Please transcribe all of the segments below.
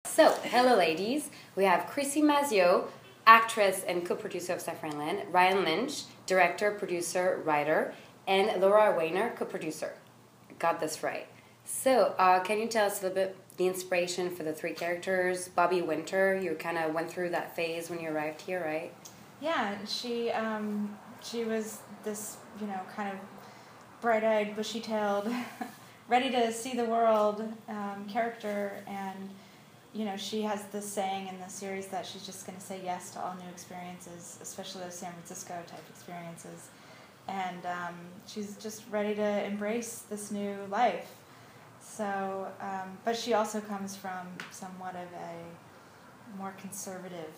So, hello ladies. We have Chrissy Mazio, actress and co-producer of SanFranLand, Ryan Lynch, director, producer, writer, and Nora Poggi, co-producer. Got this right. So, can you tell us a little bit the inspiration for the three characters? Bobbi Winter, you kind of went through that phase when you arrived here, right? Yeah, she was this, kind of bright-eyed, bushy-tailed, ready to see the world character, and she has this saying in the series that she's just going to say yes to all new experiences, especially those San Francisco type experiences, and she's just ready to embrace this new life. So, but she also comes from somewhat of a more conservative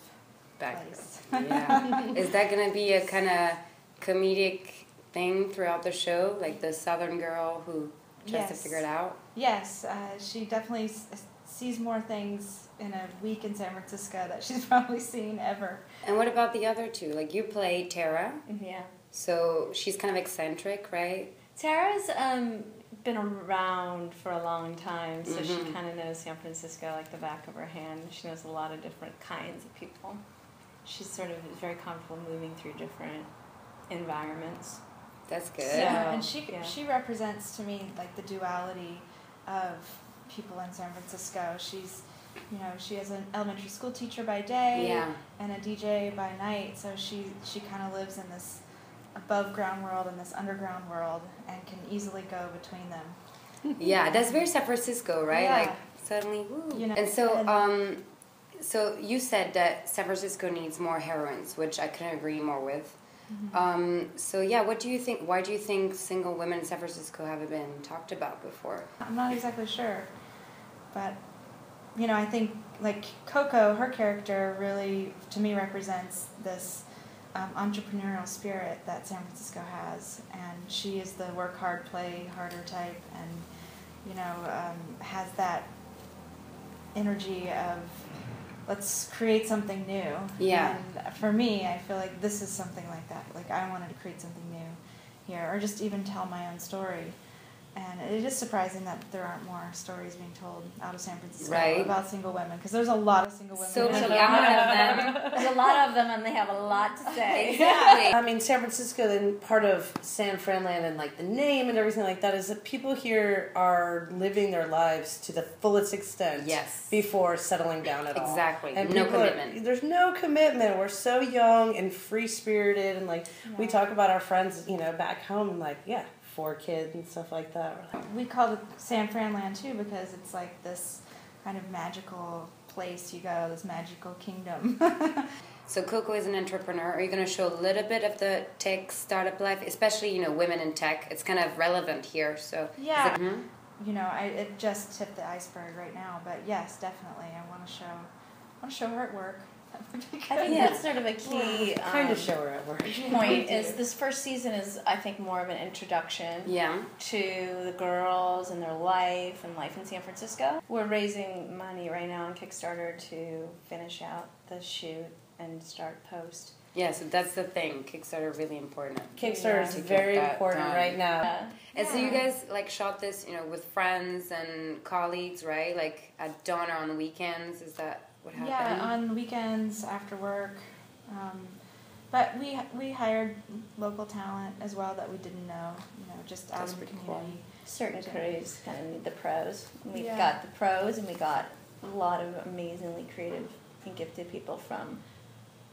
place. Yeah. Is that going to be a kind of comedic thing throughout the show, like the Southern girl who tries to figure it out? Yes, she definitely sees more things in a week in San Francisco that she's probably seen ever. And what about the other two? Like, you play Tara. Yeah. So she's kind of eccentric, right? Tara's been around for a long time, so she kind of knows San Francisco like the back of her hand. She knows a lot of different kinds of people. She's sort of very comfortable moving through different environments. That's good. So, and she represents to me like the duality of people in San Francisco. She's, she is an elementary school teacher by day and a DJ by night. So she kind of lives in this above ground world and this underground world and can easily go between them. Yeah, that's very San Francisco, right? Yeah. Like suddenly, woo. And so, so you said that San Francisco needs more heroines, which I couldn't agree more with. So yeah, what do you think? Why do you think single women in San Francisco haven't been talked about before? I'm not exactly sure, but I think like Coco, her character really to me represents this entrepreneurial spirit that San Francisco has, and she is the work hard, play harder type, and has that energy of let's create something new. Yeah. And for me, I feel like this is something like that. Like I wanted to create something new here, or just even tell my own story. And it is surprising that there aren't more stories being told out of San Francisco about single women, because there's a lot of single women. So There's a lot of them, and they have a lot to say. Exactly. I mean, San Francisco, and part of SanFranLand and like the name and everything like that is that people here are living their lives to the fullest extent before settling down at all. Exactly. And no commitment. There's no commitment. We're so young and free-spirited, and like we talk about our friends, back home, and like, 4 kids and stuff like that. We call it SanFranLand too because it's like this kind of magical place you go, this magical kingdom. So Coco is an entrepreneur. Are you going to show a little bit of the tech startup life, especially women in tech? It's kind of relevant here. So yeah, it just tipped the iceberg right now, but yes, definitely, I want to show her at work. I think that's sort of a key kind of show her at work. point is this first season is, I think, more of an introduction to the girls and their life and life in San Francisco. We're raising money right now on Kickstarter to finish out the shoot and start post. Yeah, so that's the thing. Kickstarter really important. Kickstarter is very important right now. And so you guys shot this, with friends and colleagues, right? Like at dawn or on the weekends. Is that what happened? Yeah, on weekends after work. But we hired local talent as well that we didn't know. Just out of the community. Cool. Certain crews kind of need the pros. We've got the pros, and we got a lot of amazingly creative and gifted people from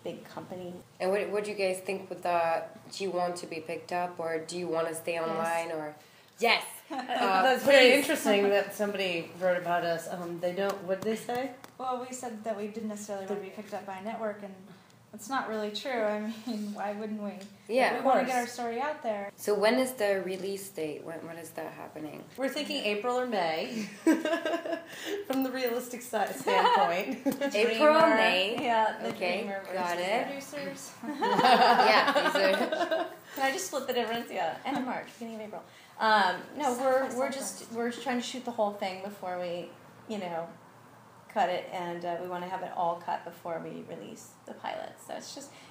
big companies. And what do you guys think with the, do you want to be picked up, or do you want to stay online, or? Yes! That's very interesting that somebody wrote about us. They don't, what did they say? Well, we said that we didn't necessarily want to be picked up by a network, and it's not really true. I mean, why wouldn't we? Yeah, we want to get our story out there. So when is the release date? When is that happening? We're thinking April or May, from the realistic standpoint. April, May. Yeah. Okay, got it. Producers. Yeah. Can I just split the difference? Yeah. End of March, beginning of April. No, we're trying to shoot the whole thing before we, cut it, and we want to have it all cut before we release the pilot. So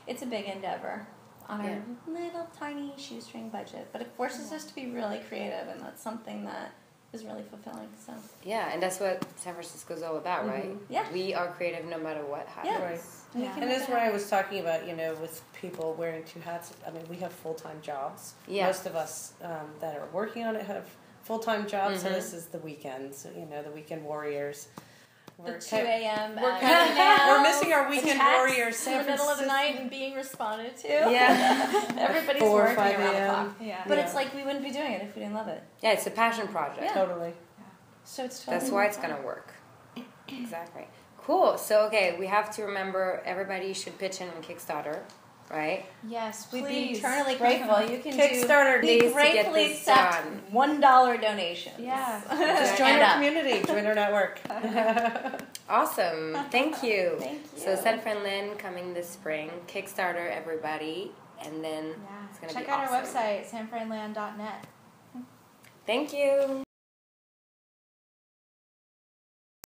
it's a big endeavor on our little tiny shoestring budget, but it forces us to be really creative, and that's something that is really fulfilling. So yeah, and that's what San Francisco is all about, right? Yeah, we are creative no matter what happens. Yeah. Right. Yeah. And that's where I was talking about, with people wearing two hats. I mean, we have full-time jobs. Yeah. Most of us that are working on it have full-time jobs, so this is the weekends, the weekend warriors. the 2 a.m. We're missing our weekend warriors in the middle of the night and being responded to. Yeah. Everybody's 4 or working 5 around the a.m. clock. Yeah. But it's like we wouldn't be doing it if we didn't love it. Yeah, it's a passion project. Yeah. Totally. So it's totally That's why it's going to work. Exactly. Cool. So, okay, we have to remember everybody should pitch in on Kickstarter, right? Yes, please. We'd be eternally grateful. You can Kickstarter we needs to get gratefully this accept done. $1 donations. Yeah. Just join our community, join our network. Awesome. Thank you. Thank you. So, SanFranLand coming this spring. Kickstarter, everybody. And then it's going to be Check out awesome. our website, sanfranland.net. Thank you.